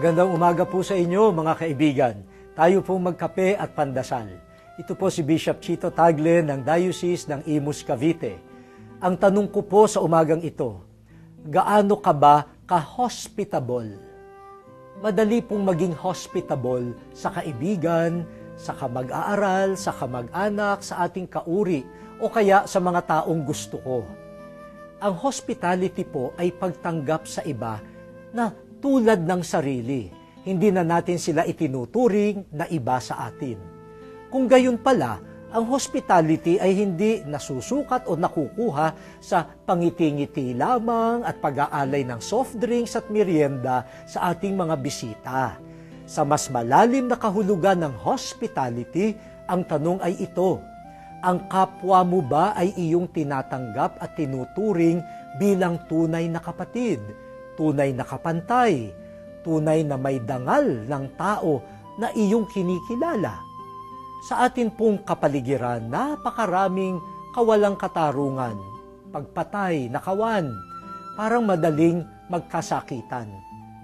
Magandang umaga po sa inyo mga kaibigan. Tayo pong magkape at pandasal. Ito po si Bishop Chito Tagle ng Diocese ng Imus, Cavite. Ang tanong ko po sa umagang ito, gaano ka ba ka-hospitable? Madali pong maging hospitable sa kaibigan, sa kamag-aaral, sa kamag-anak, sa ating kauri, o kaya sa mga taong gusto ko. Ang hospitality po ay pagtanggap sa iba na tulad ng sarili. Hindi na natin sila itinuturing na iba sa atin. Kung gayon pala, ang hospitality ay hindi nasusukat o nakukuha sa pangiti-ngiti lamang at pag-aalay ng soft drinks at merienda sa ating mga bisita. Sa mas malalim na kahulugan ng hospitality, ang tanong ay ito, ang kapwa mo ba ay iyong tinatanggap at tinuturing bilang tunay na kapatid, tunay na kapantay, tunay na may dangal ng tao na iyong kinikilala? Sa atin pong kapaligiran, napakaraming kawalang katarungan, pagpatay, nakawan, parang madaling magkasakitan.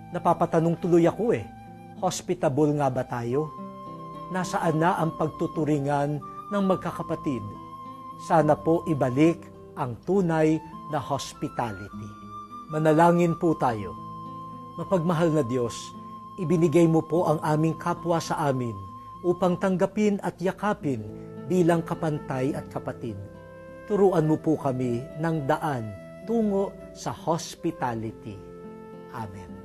Napapatanong tuloy ako hospitable nga ba tayo? Nasaan na ang pagtuturingan ng magkakapatid? Sana po ibalik ang tunay na hospitality. Manalangin po tayo. Mapagmahal na Diyos, ibinigay mo po ang aming kapwa sa amin upang tanggapin at yakapin bilang kapantay at kapatid. Turuan mo po kami ng daan tungo sa hospitality. Amen.